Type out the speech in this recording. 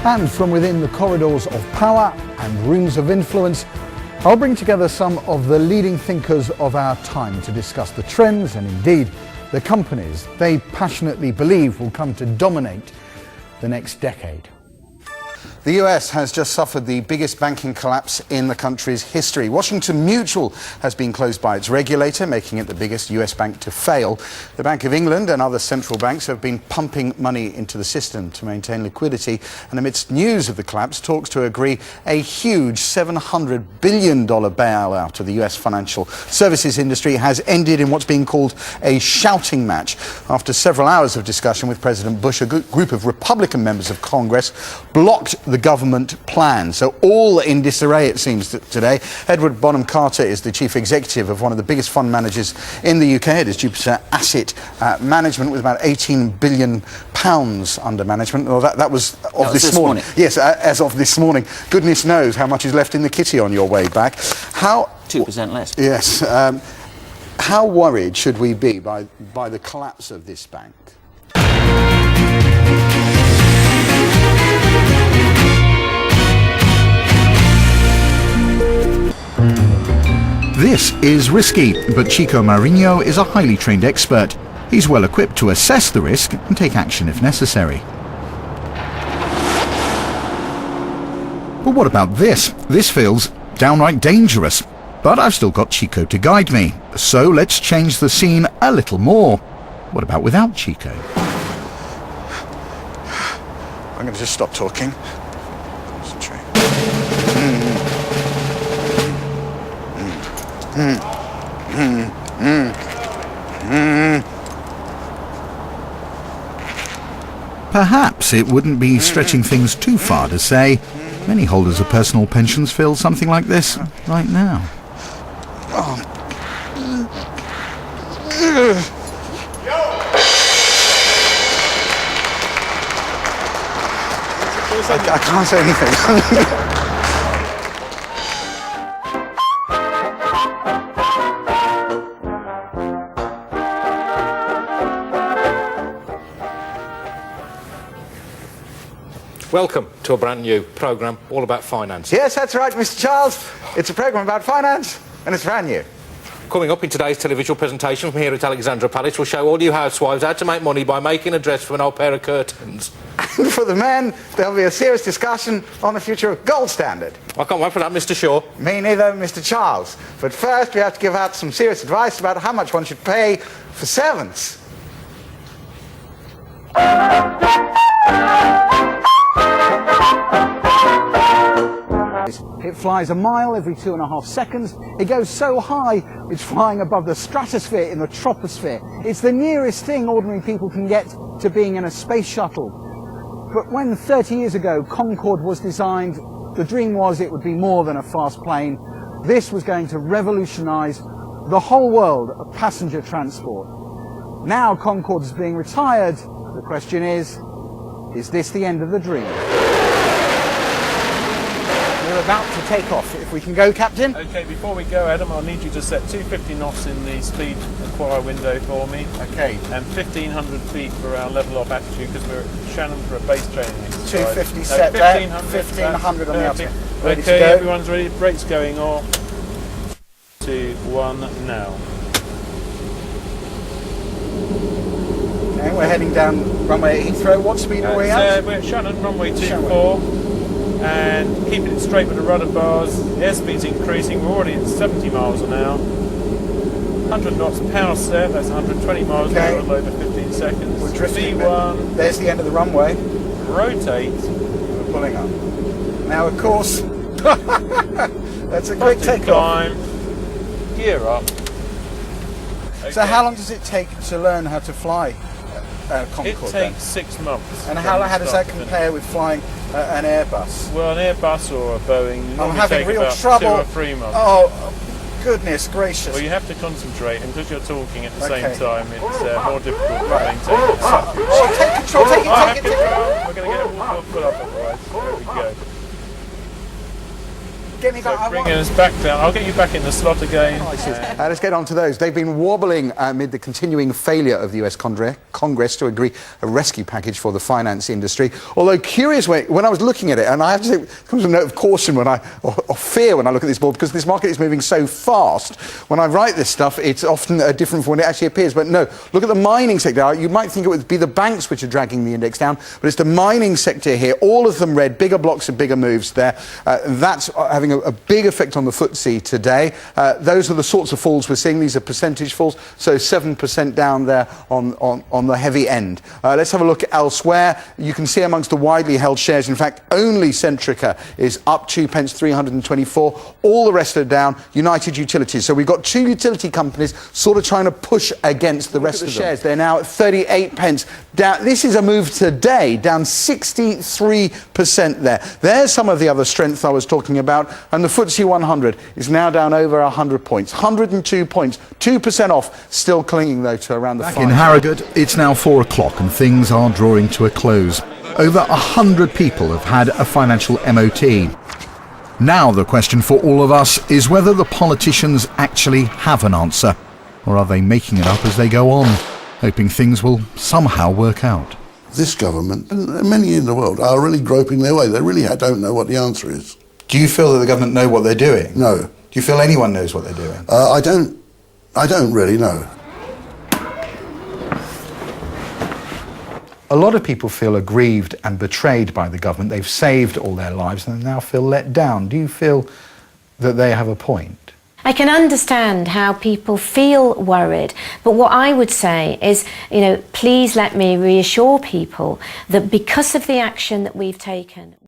And from within the corridors of power and rooms of influence, I'll bring together some of the leading thinkers of our time to discuss the trends and indeed the companies they passionately believe will come to dominate the next decade. The US has just suffered the biggest banking collapse in the country's history. Washington Mutual has been closed by its regulator, making it the biggest US bank to fail. The Bank of England and other central banks have been pumping money into the system to maintain liquidity. And amidst news of the collapse, talks to agree a huge $700 billion bailout of the US financial services industry has ended in what's being called a shouting match. After several hours of discussion with President Bush, a group of Republican members of Congress blocked the government plan. So all in disarray, it seems, today. Edward Bonham Carter is the chief executive of one of the biggest fund managers in the UK. It is Jupiter Asset Management, with about £18 billion under management. Well, that was of this morning. Yes, as of this morning. Goodness knows how much is left in the kitty on your way back. 2% less. Yes. How worried should we be by the collapse of this bank? This is risky, but Chico Marinho is a highly trained expert. He's well equipped to assess the risk and take action if necessary. But what about this? This feels downright dangerous. But I've still got Chico to guide me. So let's change the scene a little more. What about without Chico? I'm going to just stop talking. Concentrate. Perhaps it wouldn't be stretching things too far to say many holders of personal pensions feel something like this right now. I can't say anything. Welcome to a brand new programme all about finance. Yes, that's right, Mr. Charles. It's a programme about finance and it's brand new. Coming up in today's televisual presentation from here at Alexandra Palace, we'll show all you housewives how to make money by making a dress from an old pair of curtains. And for the men, there'll be a serious discussion on the future of gold standard. I can't wait for that, Mr. Shaw. Me neither, Mr. Charles. But first, we have to give out some serious advice about how much one should pay for servants. It flies a mile every 2.5 seconds. It goes so high, it's flying above the stratosphere in the troposphere. It's the nearest thing ordinary people can get to being in a space shuttle. But when 30 years ago Concorde was designed, the dream was it would be more than a fast plane. This was going to revolutionize the whole world of passenger transport. Now Concorde is being retired. The question is this the end of the dream? We're about to take off. If we can go, Captain. Okay, before we go, Adam, I'll need you to set 250 knots in the speed acquire window for me. Okay. And 1,500 feet for our level off attitude, because we're at Shannon for a base training exercise. 250 set there, 1,500 on the outside. Ready to go? Everyone's ready. Brakes going off. 2, 1, now. Okay, we're heading down runway Heathrow. What speed are we at? We're at Shannon, runway 24. And keeping it straight with the rudder bars. Airspeed's increasing. We're already at 70 miles an hour. 100 knots power set. That's 120 miles an hour in over 15 seconds. We're drifting. V1. There's the end of the runway. Rotate. We're pulling up. Now, of course, that's a quick takeoff. Climb. Gear up. Okay. So how long does it take to learn how to fly Concorde? It takes 6 months. And how does that compare with flying an Airbus? Well, an Airbus or a Boeing. I'm having real about trouble. 2 or 3 months. Oh, goodness gracious. Well, you have to concentrate, and because you're talking at the Okay. same time, it's more difficult to maintain the suffrage. Oh, take control, take it. We're going to get a water put up otherwise. There we go. Get me back. Bringing us back down. I'll get you back in the slot again. Let's get on to those. They've been wobbling amid the continuing failure of the US Congress to agree a rescue package for the finance industry. Although, curiously, when I was looking at it, and I have to say, it comes a note of caution or fear when I look at this board, because this market is moving so fast. When I write this stuff, it's often different from when it actually appears. But no, look at the mining sector. You might think it would be the banks which are dragging the index down, but it's the mining sector here. All of them red, bigger blocks and bigger moves there. That's having a big effect on the FTSE today. Those are the sorts of falls we're seeing. These are percentage falls, so 7% down there on the heavy end. Let's have a look elsewhere. You can see amongst the widely held shares, in fact, only Centrica is up 2 pence, 324. All the rest are down. United Utilities. So we've got two utility companies sort of trying to push against the rest of the shares. They're now at 38 pence. Down. This is a move today, down 63% there. There's some of the other strength I was talking about. And the FTSE 100 is now down over 100 points. 102 points, 2% off, still clinging though to around the Back in Harrogate, it's now 4 o'clock and things are drawing to a close. Over 100 people have had a financial MOT. Now the question for all of us is whether the politicians actually have an answer, or are they making it up as they go on, hoping things will somehow work out. This government, and many in the world, are really groping their way. They really don't know what the answer is. Do you feel that the government know what they're doing? No. Do you feel anyone knows what they're doing? I don't really know. A lot of people feel aggrieved and betrayed by the government. They've saved all their lives and they now feel let down. Do you feel that they have a point? I can understand how people feel worried, but what I would say is, please let me reassure people that because of the action that we've taken,